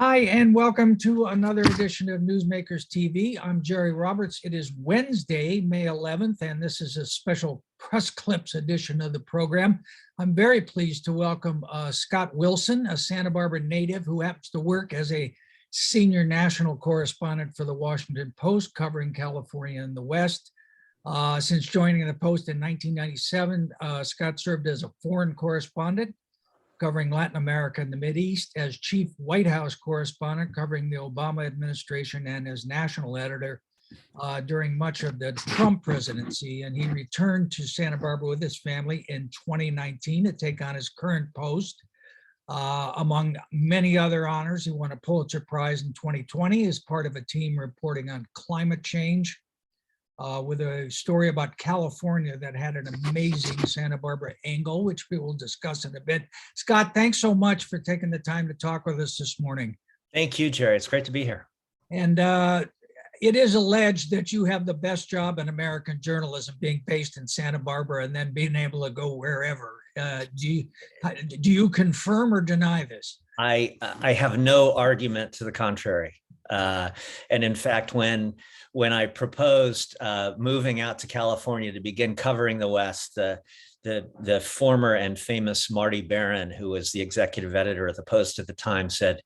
Hi, and welcome to another edition of Newsmakers TV. I'm Jerry Roberts. It is Wednesday, May 11th, and this is a special press clips edition of the program. I'm very pleased to welcome Scott Wilson, a Santa Barbara native who happens to work as a senior national correspondent for the Washington Post, covering California and the West. Since joining the Post in 1997, Scott served as a foreign correspondent, covering Latin America and the Mideast, as chief White House correspondent covering the Obama administration, and as national editor during much of the Trump presidency. And he returned to Santa Barbara with his family in 2019 to take on his current post. Among many other honors, he won a Pulitzer Prize in 2020 as part of a team reporting on climate change, with a story about California that had an amazing Santa Barbara angle, which we will discuss in a bit. Scott, thanks so much for taking the time to talk with us this morning. Thank you, Jerry. It's great to be here. And it is alleged that you have the best job in American journalism, being based in Santa Barbara and then being able to go wherever. Do you confirm or deny this? I have no argument to the contrary. And in fact, when I proposed moving out to California to begin covering the West, the former and famous Marty Barron, who was the executive editor at the Post at the time, said,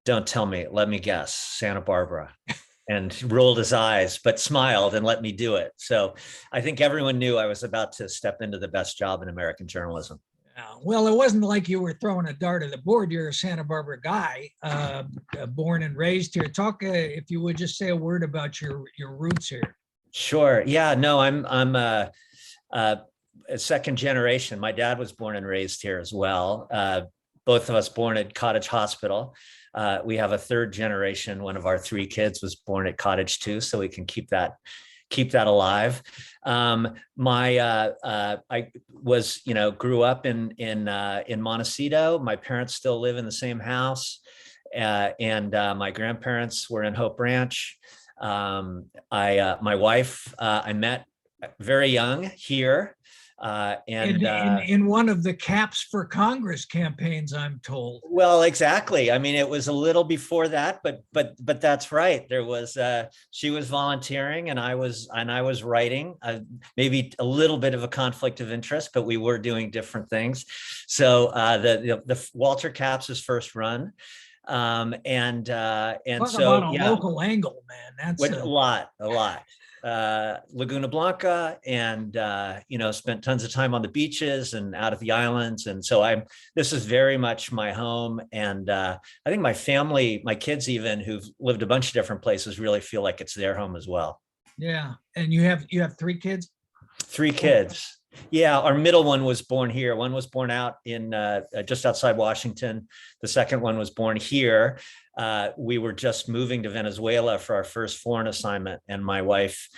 "Don't tell me, let me guess, Santa Barbara." And rolled his eyes, but smiled and let me do it. So I think everyone knew I was about to step into the best job in American journalism. Well, it wasn't like you were throwing a dart at the board. You're a Santa Barbara guy, born and raised here. Talk, if you would, just say a word about your roots here. Sure. Yeah. No, I'm a second generation. My dad was born and raised here as well. Both of us born at Cottage Hospital. We have a third generation. One of our three kids was born at Cottage too, so we can keep that alive. I was, grew up in Montecito. My parents still live in the same house, and my grandparents were in Hope Ranch. My wife, I met very young here. In one of the Caps for Congress campaigns, I'm told. Well, exactly. I mean, it was a little before that, but that's right. There was she was volunteering, and I was writing. Maybe a little bit of a conflict of interest, but we were doing different things. So the Walter Capps' first run. Talk so about a local angle, man. That's a lot. Laguna Blanca, and spent tons of time on the beaches and out at the islands, and so this is very much my home. And I think my family, my kids even, who've lived a bunch of different places, really feel like it's their home as well. Yeah. And you have three kids? Three kids. Yeah, our middle one was born here. One was born out in just outside Washington. The second one was born here. We were just moving to Venezuela for our first foreign assignment, and my wife,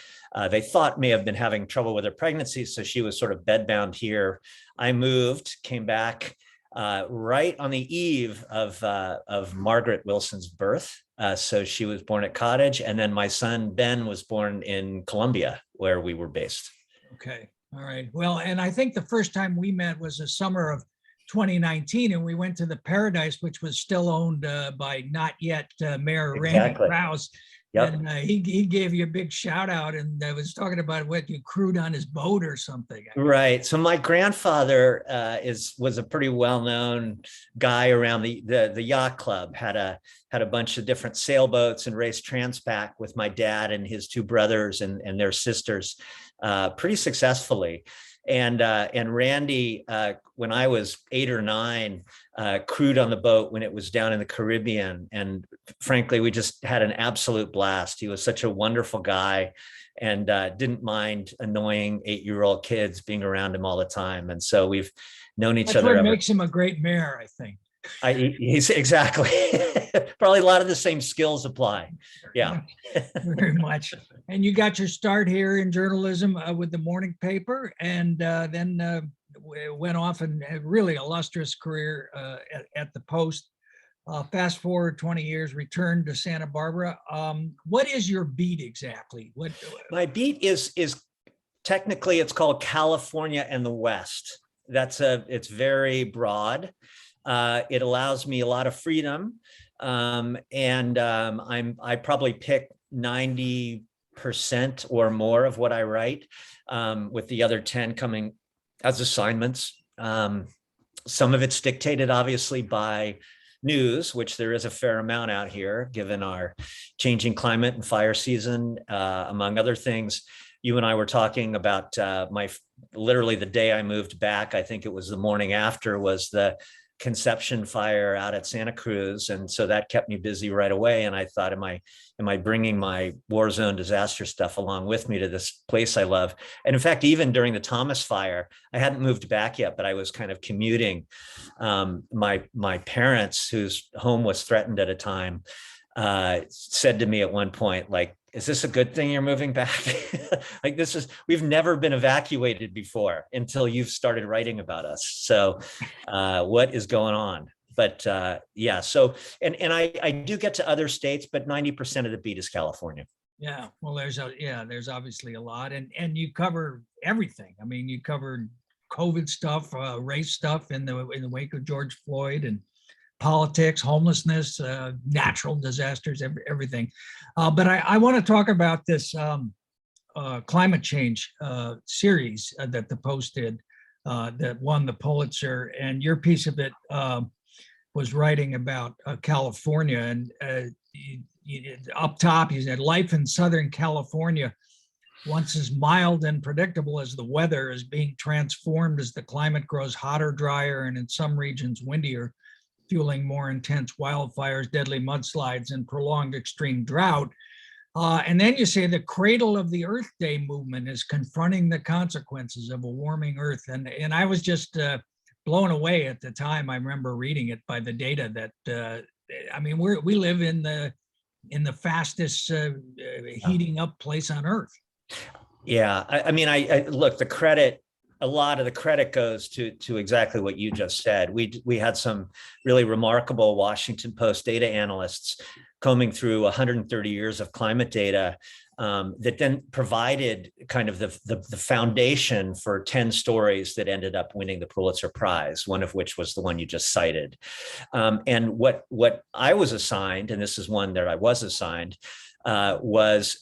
they thought, may have been having trouble with her pregnancy, so she was sort of bedbound here. I moved, came back right on the eve of Margaret Wilson's birth. So she was born at Cottage, and then my son Ben was born in Colombia, where we were based. Okay. All right. Well, and I think the first time we met was the summer of 2019, and we went to the Paradise, which was still owned by not yet Mayor Raymond Krause. Yep. And he gave you a big shout out, and I was talking about what you crewed on his boat or something. Right. So my grandfather was a pretty well-known guy around the yacht club. Had a bunch of different sailboats and raced Transpac with my dad and his two brothers and their sisters pretty successfully. And Randy, when I was 8 or 9, crewed on the boat when it was down in the Caribbean. And frankly, we just had an absolute blast. He was such a wonderful guy, and didn't mind annoying 8-year-old kids being around him all the time. And so we've known each other. That's what makes him a great mayor, I think. He's exactly. Probably a lot of the same skills apply. Yeah. Very much. And you got your start here in journalism with the morning paper, and then went off and had really illustrious career at the Post. Fast forward 20 years, returned to Santa Barbara. What is your beat exactly? My beat is technically, it's called California and the West. It's very broad. It allows me a lot of freedom. I probably pick 90% or more of what I write, with the other 10 coming as assignments. Some of it's dictated obviously by news, which there is a fair amount out here, given our changing climate and fire season, among other things. You and I were talking about literally the day I moved back, I think it was the morning after, was the Conception fire out at Santa Cruz. And so that kept me busy right away. And I thought, am I bringing my war zone disaster stuff along with me to this place I love? And in fact, even during the Thomas fire, I hadn't moved back yet, but I was kind of commuting. My parents, whose home was threatened at a time, said to me at one point, like, is this a good thing you're moving back? Like, we've never been evacuated before until you've started writing about us. So what is going on? But yeah, so, and I do get to other states, but 90% of the beat is California. Yeah, well, there's obviously a lot, and you cover everything. I mean, you covered COVID stuff, race stuff in the wake of George Floyd, and politics, homelessness, natural disasters, everything. But I want to talk about this climate change series that the Post did, that won the Pulitzer, and your piece of it was writing about California. And up top, you said, life in Southern California, once as mild and predictable as the weather, is being transformed as the climate grows hotter, drier, and in some regions windier, fueling more intense wildfires, deadly mudslides, and prolonged extreme drought. And then you say the cradle of the Earth Day movement is confronting the consequences of a warming Earth. And I was just blown away at the time. I remember reading it by the data that, I mean, we live in the fastest heating up place on Earth. Yeah, I mean, I look, a lot of the credit goes to exactly what you just said. We had some really remarkable Washington Post data analysts combing through 130 years of climate data, that then provided kind of the foundation for 10 stories that ended up winning the Pulitzer Prize, one of which was the one you just cited. And what I was assigned, and this is one that I was assigned, was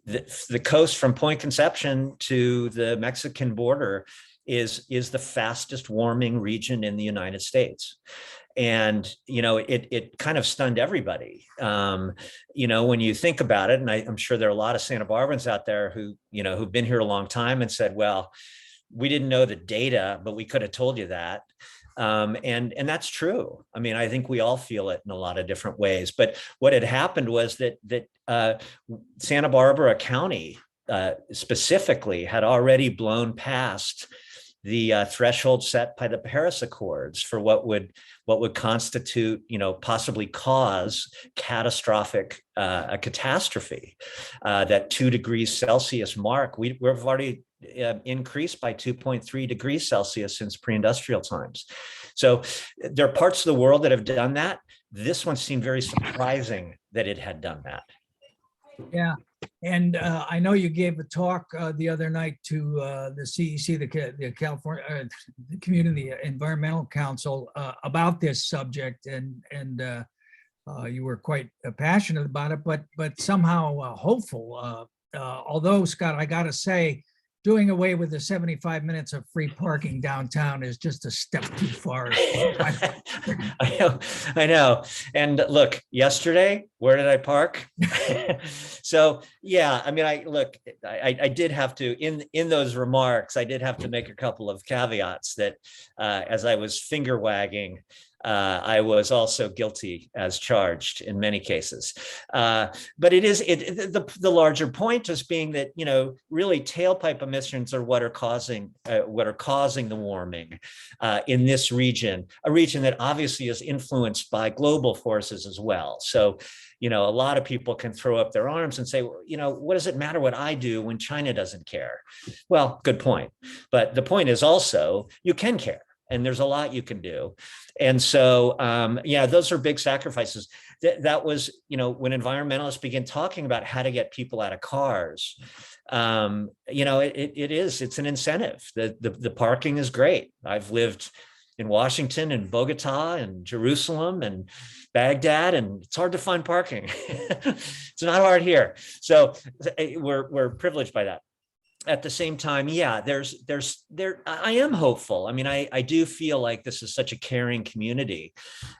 the coast from Point Conception to the Mexican border is the fastest warming region in the United States. And, it kind of stunned everybody. When you think about it, and I'm sure there are a lot of Santa Barbarans out there who've been here a long time and said, well, we didn't know the data, but we could have told you that. And that's true. I mean, I think we all feel it in a lot of different ways. But what had happened was that Santa Barbara County specifically had already blown past the threshold set by the Paris Accords for what would constitute, possibly cause catastrophic a catastrophe. That 2 degrees Celsius mark, we've already increased by 2.3 degrees Celsius since pre-industrial times. So there are parts of the world that have done that. This one seemed very surprising that it had done that. Yeah. And I know you gave a talk the other night to the CEC, the California the Community Environmental Council, about this subject, and you were quite passionate about it, but somehow hopeful. Although, Scott, I got to say, doing away with the 75 minutes of free parking downtown is just a step too far. I know. And look, yesterday, where did I park? So yeah, I mean, I did have to, in those remarks, I did have to make a couple of caveats that as I was finger wagging, I was also guilty as charged in many cases. But the larger point just being that, really tailpipe emissions are what are causing the warming in this region, a region that obviously is influenced by global forces as well. So, a lot of people can throw up their arms and say, well, what does it matter what I do when China doesn't care? Well, good point. But the point is also you can care. And there's a lot you can do. And so, yeah, those are big sacrifices. That was, when environmentalists begin talking about how to get people out of cars, it's an incentive. The parking is great. I've lived in Washington and Bogota and Jerusalem and Baghdad, and it's hard to find parking. It's not hard here. So we're privileged by that. At the same time, yeah, I am hopeful. I mean, I do feel like this is such a caring community,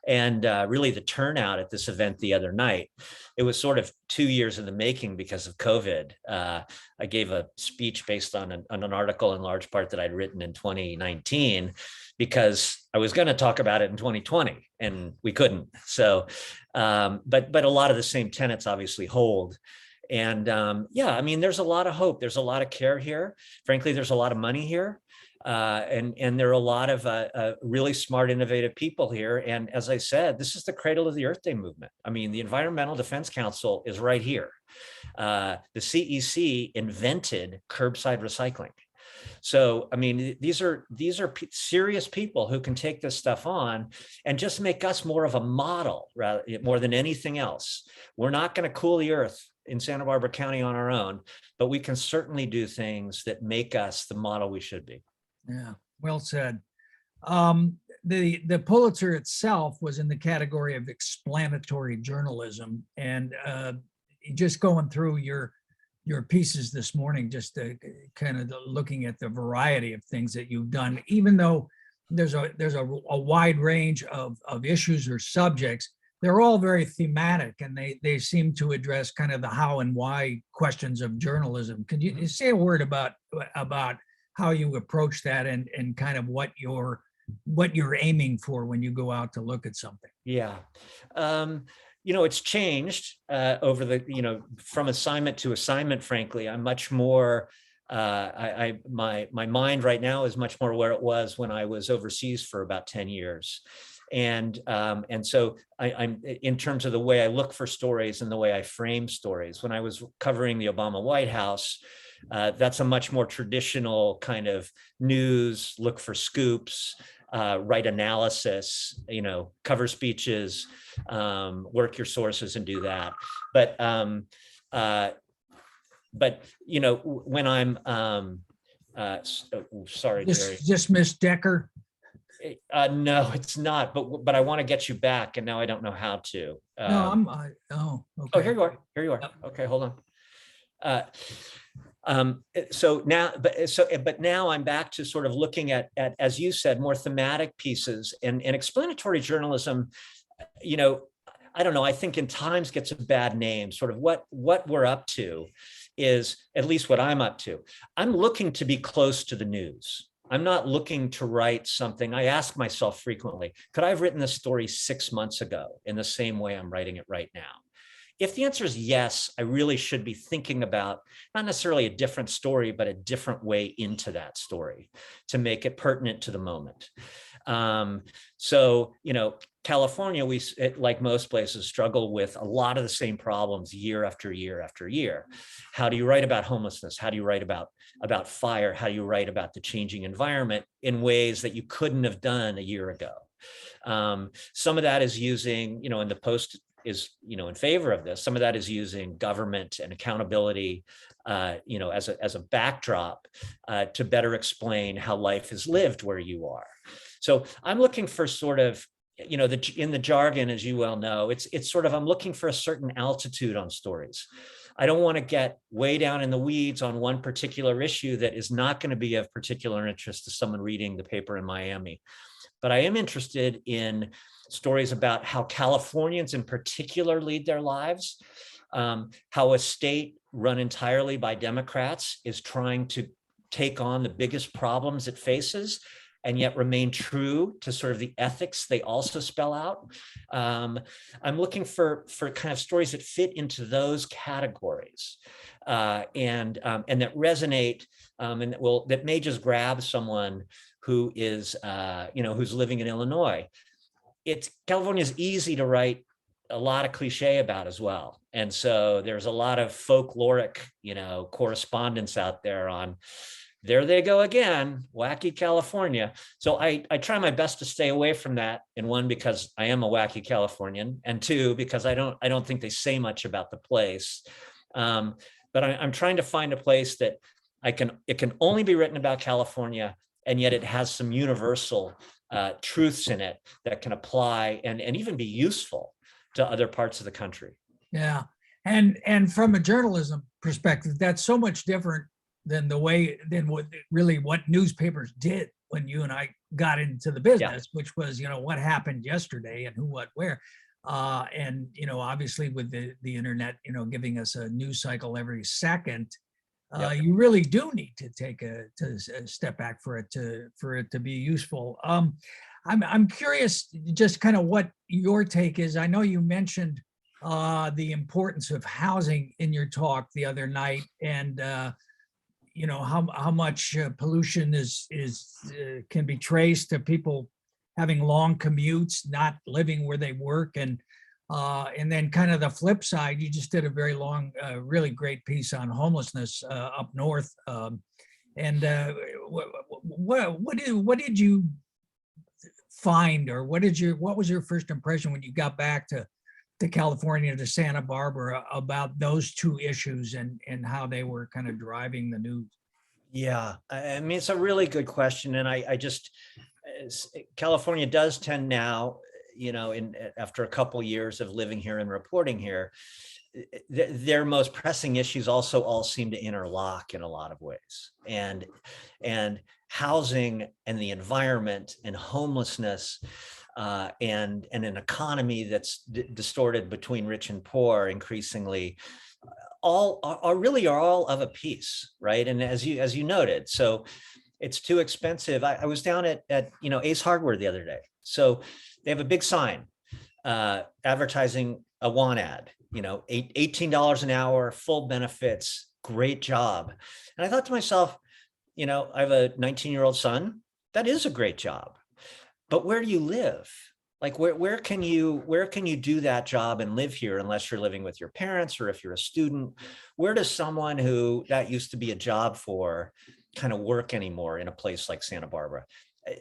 and really the turnout at this event the other night, it was sort of 2 years in the making because of COVID. I gave a speech based on an article in large part that I'd written in 2019, because I was going to talk about it in 2020 and we couldn't. So, but a lot of the same tenets obviously hold. And yeah, I mean, there's a lot of hope. There's a lot of care here. Frankly, there's a lot of money here. And there are a lot of really smart, innovative people here. And as I said, this is the cradle of the Earth Day movement. I mean, the Environmental Defense Council is right here. The CEC invented curbside recycling. So, I mean, these are serious people who can take this stuff on and just make us more of a model, rather, more than anything else. We're not going to cool the earth in Santa Barbara County on our own, but we can certainly do things that make us the model we should be. Yeah, well said. The Pulitzer itself was in the category of explanatory journalism, and just going through your pieces this morning, just kind of looking at the variety of things that you've done, even though there's a wide range of issues or subjects, they're all very thematic, and they seem to address kind of the how and why questions of journalism. Can you say a word about how you approach that and kind of what you're aiming for when you go out to look at something? Yeah. You know, it's changed over the, from assignment to assignment, frankly. I'm much more, my mind right now is much more where it was when I was overseas for about 10 years. And so I'm in terms of the way I look for stories and the way I frame stories. When I was covering the Obama White House, that's a much more traditional kind of news, look for scoops, write analysis, cover speeches, work your sources and do that. But when I'm sorry, Jerry. Just Miss Decker. No, it's not. But I want to get you back, and now I don't know how to. No, okay. Oh, here you are. Here you are. Yep. Okay, hold on. But now I'm back to sort of looking at, as you said, more thematic pieces, and explanatory journalism. I don't know. I think in times gets a bad name. Sort of what we're up to is, at least what I'm up to. I'm looking to be close to the news. I'm not looking to write something. I ask myself frequently, could I have written this story 6 months ago in the same way I'm writing it right now? If the answer is yes, I really should be thinking about not necessarily a different story, but a different way into that story to make it pertinent to the moment. California, we, like most places, struggle with a lot of the same problems year after year after year. How do you write about homelessness? How do you write about fire? How do you write about the changing environment in ways that you couldn't have done a year ago? Some of that is using, and the Post is, in favor of this. Some of that is using government and accountability, as a backdrop to better explain how life is lived where you are. So I'm looking for sort of, in the jargon, as you well know, it's sort of, I'm looking for a certain altitude on stories. I don't want to get way down in the weeds on one particular issue that is not going to be of particular interest to someone reading the paper in Miami. But I am interested in stories about how Californians in particular lead their lives, how a state run entirely by Democrats is trying to take on the biggest problems it faces, and yet remain true to sort of the ethics they also spell out. I'm looking for kind of stories that fit into those categories, and that resonate, and that may just grab someone who is, who's living in Illinois. California is easy to write a lot of cliche about as well. And so there's a lot of folkloric, correspondence out there on, there they go again, wacky California. So I try my best to stay away from that. And one, because I am a wacky Californian, and two, because I don't think they say much about the place. But I'm trying to find a place that it can only be written about California, and yet it has some universal truths in it that can apply and even be useful to other parts of the country. Yeah. And from a journalism perspective, that's so much different than what newspapers did when you and I got into the business, which was, what happened yesterday and who, what, where. And, obviously with the internet, giving us a news cycle every second, you really do need to take a step back for it to be useful. I'm curious just kind of what your take is. I know you mentioned the importance of housing in your talk the other night, and how much pollution can be traced to people having long commutes, not living where they work, and then kind of the flip side. You just did a very long, really great piece on homelessness up north, and what did you find, or what was your first impression when you got back to California, to Santa Barbara, about those two issues and how they were kind of driving the news? Yeah, I mean, it's a really good question. And California does tend now, after a couple years of living here and reporting here, their most pressing issues also all seem to interlock in a lot of ways. And housing and the environment and homelessness, and an economy that's distorted between rich and poor increasingly, all are all of a piece, right? And as you noted, so it's too expensive. I was down at Ace Hardware the other day. So they have a big sign advertising a want ad, $18 an hour, full benefits, great job. And I thought to myself, I have a 19-year-old son. That is a great job. But where do you live? Like where can you do that job and live here unless you're living with your parents, or if you're a student? Where does someone who that used to be a job for kind of work anymore in a place like Santa Barbara?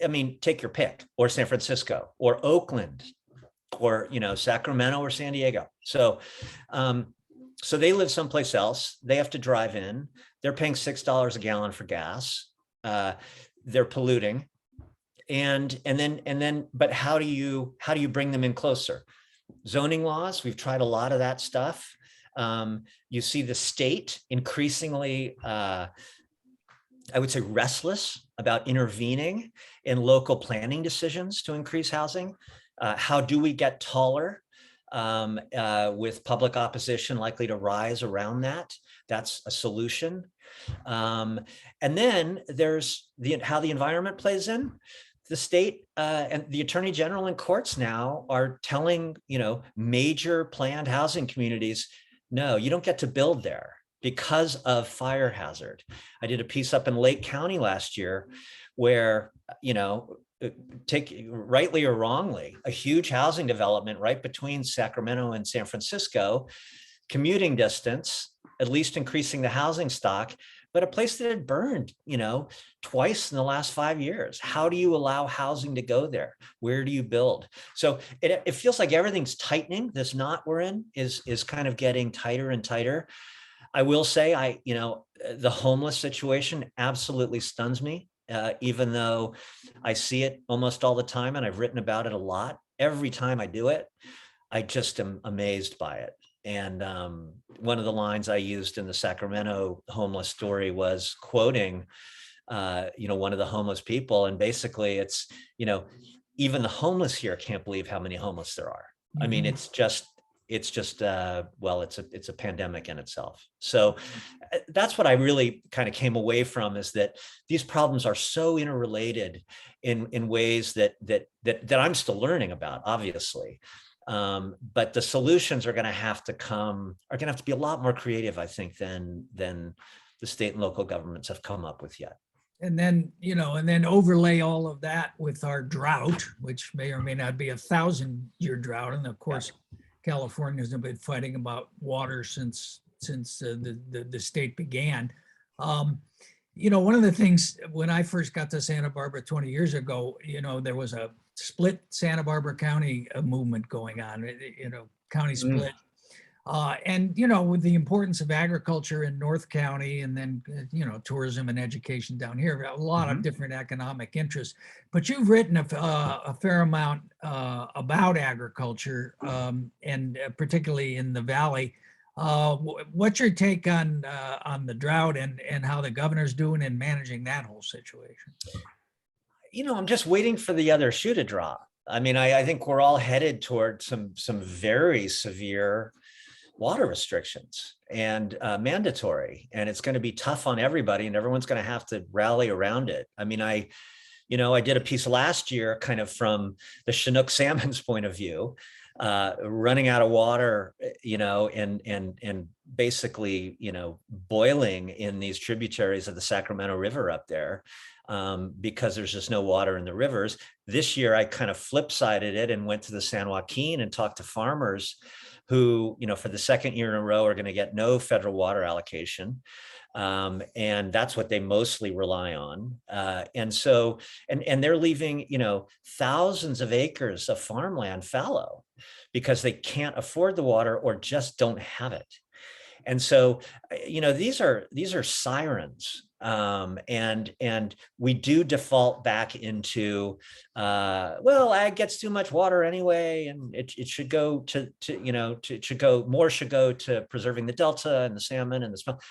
I mean, take your pick, or San Francisco, or Oakland, or Sacramento, or San Diego. So they live someplace else. They have to drive in. They're paying $6 a gallon for gas. They're polluting. And then, but how do you bring them in closer? Zoning laws, we've tried a lot of that stuff. You see the state increasingly, I would say, restless about intervening in local planning decisions to increase housing. How do we get taller with public opposition likely to rise around that? That's a solution. And then there's how the environment plays in. The state and the attorney general and courts now are telling, major planned housing communities, no, you don't get to build there because of fire hazard. I did a piece up in Lake County last year where, take rightly or wrongly, a huge housing development right between Sacramento and San Francisco, commuting distance, at least increasing the housing stock, but a place that had burned, twice in the last 5 years. How do you allow housing to go there? Where do you build? So it feels like everything's tightening. This knot we're in is kind of getting tighter and tighter. I will say, the homeless situation absolutely stuns me, even though I see it almost all the time, and I've written about it a lot. Every time I do it, I just am amazed by it. And one of the lines I used in the Sacramento homeless story was quoting, one of the homeless people. And basically it's, even the homeless here can't believe how many homeless there are. Mm-hmm. I mean, it's just it's a pandemic in itself. So that's what I really kind of came away from, is that these problems are so interrelated in ways that I'm still learning about, obviously. But the solutions are going to have to be a lot more creative, I think, than the state and local governments have come up with yet. And then, overlay all of that with our drought, which may or may not be 1,000-year drought. And of course, California's been fighting about water since the state began. One of the things when I first got to Santa Barbara 20 years ago, there was a split Santa Barbara County movement going on, county split. And, with the importance of agriculture in North County and then, tourism and education down here, a lot of different economic interests. But you've written a fair amount about agriculture, and particularly in the Valley. What's your take on the drought and how the governor's doing in managing that whole situation? I'm just waiting for the other shoe to drop. I mean, I think we're all headed toward some very severe water restrictions and mandatory, and it's going to be tough on everybody, and everyone's going to have to rally around it. I mean, I did a piece last year kind of from the Chinook salmon's point of view, running out of water, and basically, boiling in these tributaries of the Sacramento River up there, because there's just no water in the rivers. This year, I kind of flip-sided it and went to the San Joaquin and talked to farmers who, for the second year in a row are going to get no federal water allocation. And that's what they mostly rely on. And so, and they're leaving, thousands of acres of farmland fallow because they can't afford the water or just don't have it. And so, these are sirens. And we do default back into, ag gets too much water anyway, and it should go more should go to preserving the Delta and the salmon and the smelt.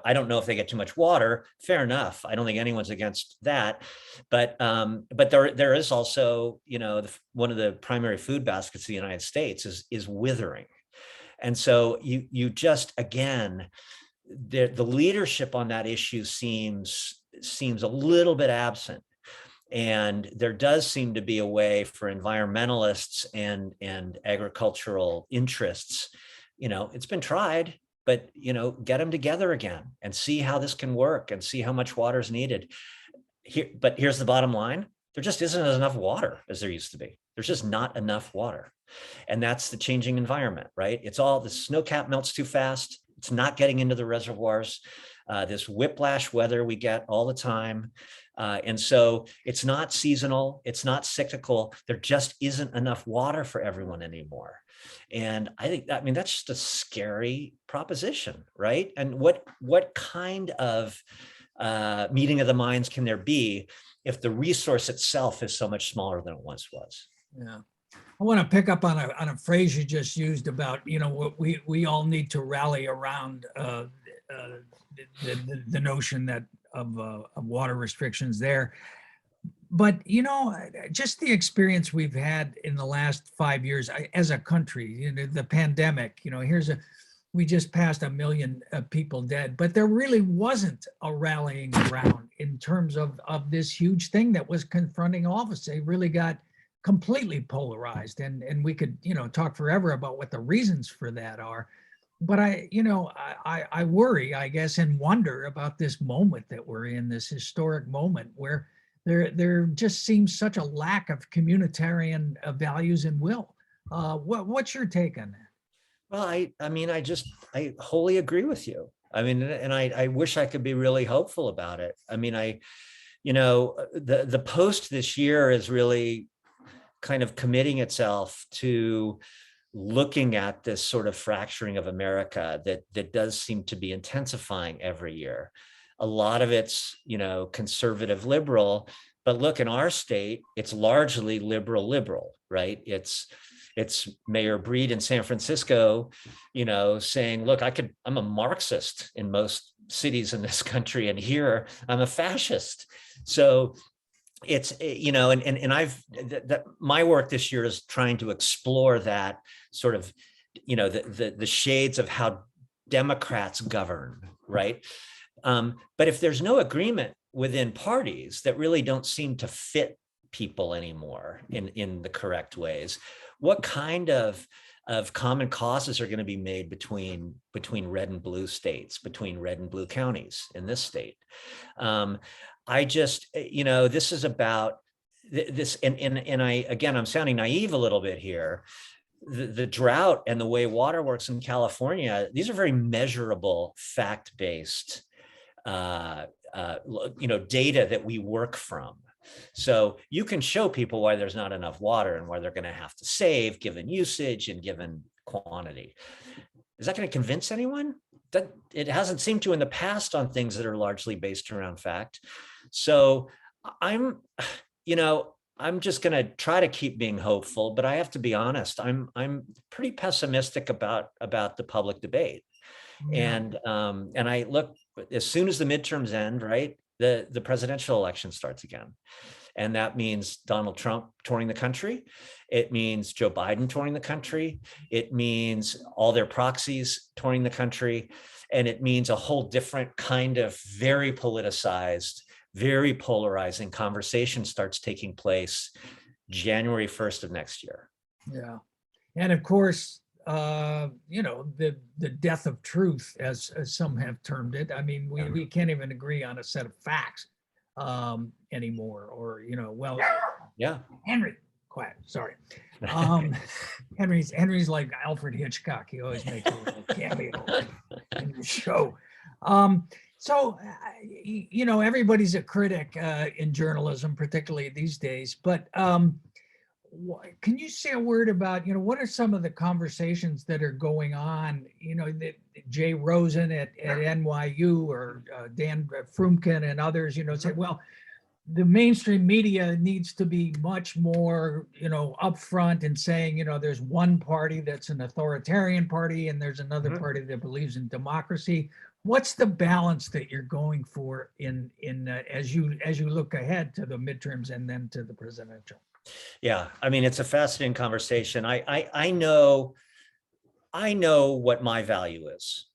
I don't know if they get too much water. Fair enough. I don't think anyone's against that. But there is also, one of the primary food baskets of the United States is withering. And so you just, again, the leadership on that issue seems a little bit absent. And there does seem to be a way for environmentalists and agricultural interests. It's been tried, but get them together again and see how this can work and see how much water is needed. But here's the bottom line. There just isn't enough water as there used to be. There's just not enough water. And that's the changing environment, right? It's all the snow cap melts too fast. It's not getting into the reservoirs. This whiplash weather we get all the time. And so it's not seasonal. It's not cyclical. There just isn't enough water for everyone anymore. And I think, that's just a scary proposition, right? And what kind of meeting of the minds can there be if the resource itself is so much smaller than it once was? Yeah. I want to pick up on a phrase you just used about, what we all need to rally around the notion that of water restrictions there. But, just the experience we've had in the last 5 years as a country, the pandemic, we just passed 1 million people dead, but there really wasn't a rallying around in terms of this huge thing that was confronting all of us. They really got completely polarized, and we could talk forever about what the reasons for that are. But I worry, I guess, and wonder about this moment that we're in, this historic moment where there just seems such a lack of communitarian values and will. What's your take on that? Well, I wholly agree with you. And I wish I could be really hopeful about it. The post this year is really kind of committing itself to looking at this sort of fracturing of America that does seem to be intensifying every year. A lot of it's, conservative liberal, but look, in our state, it's largely liberal, right? It's Mayor Breed in San Francisco, saying, look, I'm a Marxist in most cities in this country, and here I'm a fascist. So it's, my work this year is trying to explore that sort of, the shades of how Democrats govern, right? But if there's no agreement within parties that really don't seem to fit people anymore in the correct ways, what kind of common causes are going to be made between red and blue states, between red and blue counties in this state? This is about this, and I'm sounding naive a little bit here. The drought and the way water works in California, these are very measurable, fact-based, data that we work from. So you can show people why there's not enough water and why they're going to have to save given usage and given quantity. Is that going to convince anyone? That it hasn't seemed to in the past on things that are largely based around fact. So I'm, I'm just going to try to keep being hopeful, but I have to be honest. I'm pretty pessimistic about the public debate. Yeah. And I look, as soon as the midterms end, right, the presidential election starts again. And that means Donald Trump touring the country. It means Joe Biden touring the country. It means all their proxies touring the country. And it means a whole different kind of very politicized, very polarizing conversation starts taking place January 1st of next year. Yeah. And of course, the death of truth, as some have termed it. I mean, we can't even agree on a set of facts anymore, or, well, yeah. Henry, quiet, sorry. Henry's like Alfred Hitchcock. He always makes a little cameo in the show. So, everybody's a critic in journalism, particularly these days, but can you say a word about, what are some of the conversations that are going on, that Jay Rosen at NYU, or Dan Frumkin and others, say, well, the mainstream media needs to be much more, upfront in saying, there's one party that's an authoritarian party and there's another party that believes in democracy. What's the balance that you're going for in as you look ahead to the midterms and then to the presidential? Yeah, I mean, it's a fascinating conversation. I know what my value is.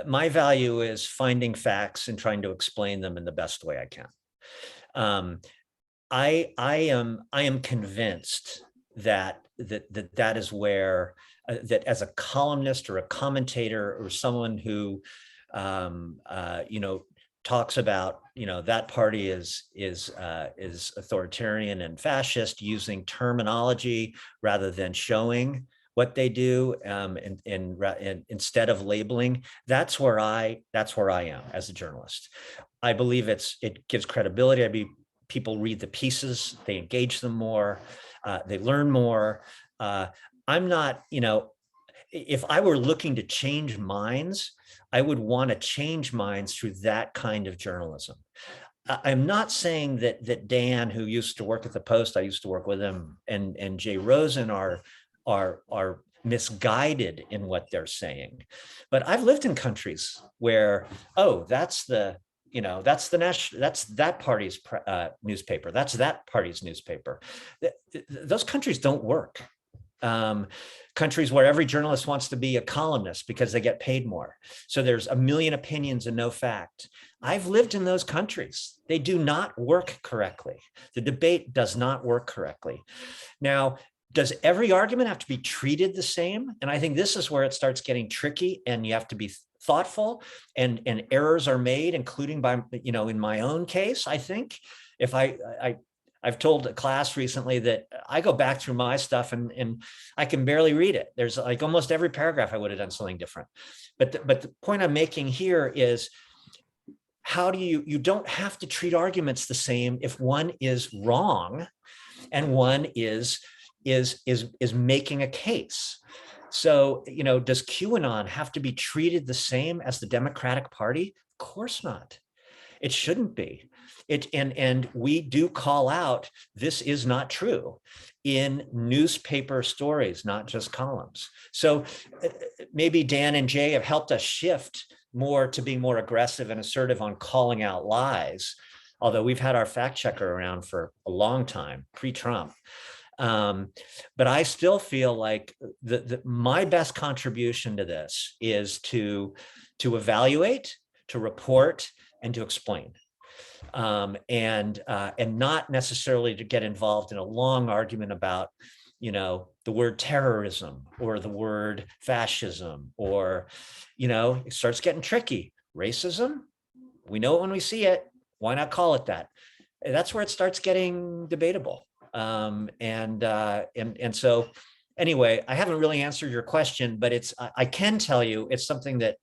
My value is finding facts and trying to explain them in the best way I can. I am convinced that is where that as a columnist or a commentator or someone who talks about, that party is authoritarian and fascist, using terminology rather than showing what they do, and instead of labeling. That's where I am as a journalist. I believe it gives credibility. People read the pieces, they engage them more, they learn more. I'm not, if I were looking to change minds, I would want to change minds through that kind of journalism. I'm not saying that Dan, who used to work at the Post, I used to work with him, and Jay Rosen are misguided in what they're saying. But I've lived in countries where, that's that party's newspaper. That's that party's newspaper. Those countries don't work. Countries where every journalist wants to be a columnist because they get paid more. So there's a million opinions and no fact. I've lived in those countries. They do not work correctly. The debate does not work correctly. Now, does every argument have to be treated the same? And I think this is where it starts getting tricky, and you have to be thoughtful, and errors are made, including by, in my own case. I think if I've told a class recently that I go back through my stuff and I can barely read it. There's like almost every paragraph I would have done something different. But the point I'm making here is, how do you don't have to treat arguments the same if one is wrong and one is making a case. So, does QAnon have to be treated the same as the Democratic Party? Of course not. It shouldn't be. And we do call out, this is not true, in newspaper stories, not just columns. So maybe Dan and Jay have helped us shift more to being more aggressive and assertive on calling out lies, although we've had our fact checker around for a long time, pre-Trump. But I still feel like my best contribution to this is to evaluate, to report, and to explain. And not necessarily to get involved in a long argument about, the word terrorism or the word fascism, or, it starts getting tricky. Racism, we know it when we see it. Why not call it that? That's where it starts getting debatable. And so anyway, I haven't really answered your question, but I can tell you it's something that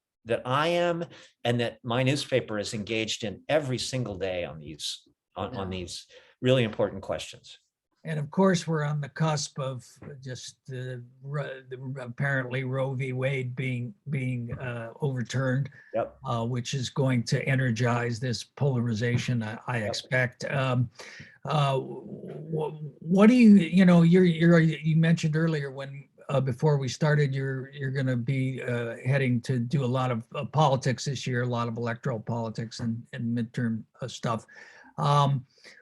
I am, and that my newspaper is engaged in every single day on these really important questions. And of course, we're on the cusp of just apparently Roe v. Wade being overturned, Yep. which is going to energize this polarization, I expect. What do you mentioned earlier when before we started, you're going to be heading to do a lot of politics this year, a lot of electoral politics and midterm stuff.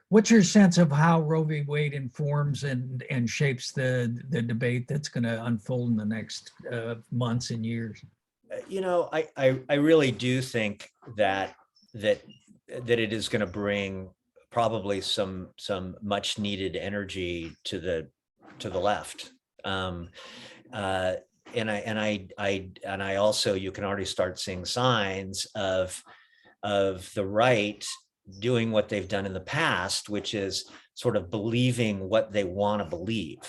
What's your sense of how Roe v. Wade informs and shapes the debate that's going to unfold in the next months and years? I really do think that it is going to bring probably some much needed energy to the left. And I also, you can already start seeing signs of the right doing what they've done in the past, which is sort of believing what they want to believe.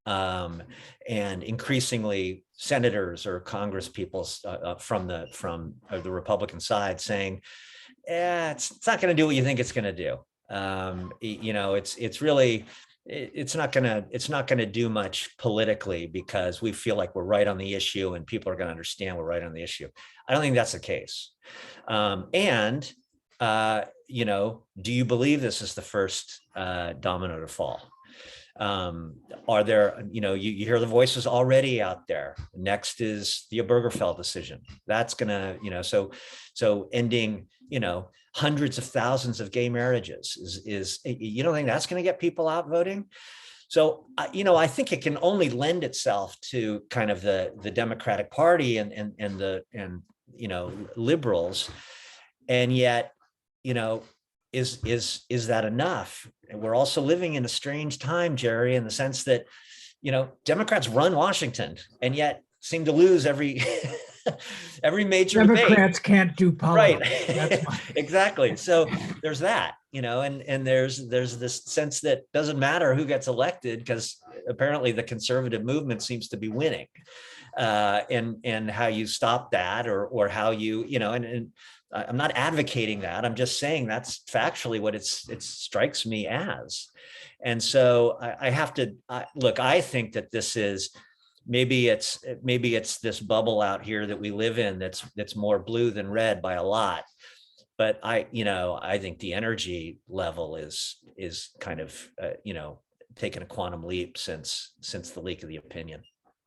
And increasingly senators or Congress people from the Republican side saying, it's not going to do what you think it's going to do. It's not going to do much politically because we feel like we're right on the issue and people are going to understand we're right on the issue. I don't think that's the case. Do you believe this is the first domino to fall? Are there, you hear the voices already out there. Next is the Obergefell decision. That's gonna, so ending, hundreds of thousands of gay marriages is you don't think that's gonna get people out voting? So, I think it can only lend itself to kind of the Democratic Party and liberals. And yet, is that enough? And we're also living in a strange time, Jerry, in the sense that, Democrats run Washington and yet seem to lose every major Democrats debate. Can't do politics. Right. That's Exactly. So there's that, and there's this sense that doesn't matter who gets elected because apparently the conservative movement seems to be winning. And how you stop that or how you, and I'm not advocating that. I'm just saying that's factually what it strikes me as. And so I have to look, I think that this is, maybe it's this bubble out here that we live in that's more blue than red by a lot. But I think the energy level is kind of, taken a quantum leap since the leak of the opinion.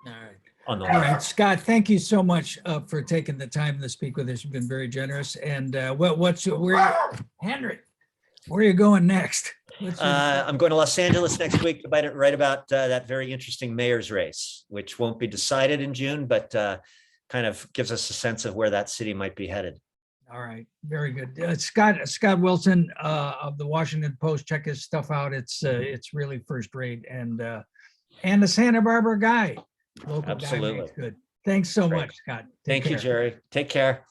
all right. All right, Scott, thank you so much for taking the time to speak with us. You've been very generous. And Henry, where are you going next? I'm going to Los Angeles next week to write about that very interesting mayor's race, which won't be decided in June, but kind of gives us a sense of where that city might be headed. All right, very good. Scott Wilson of the Washington Post. Check his stuff out. It's really first rate, and the Santa Barbara guy. Local Absolutely. guy makes good. Thanks so much, Scott. Thank you, Jerry. Take care.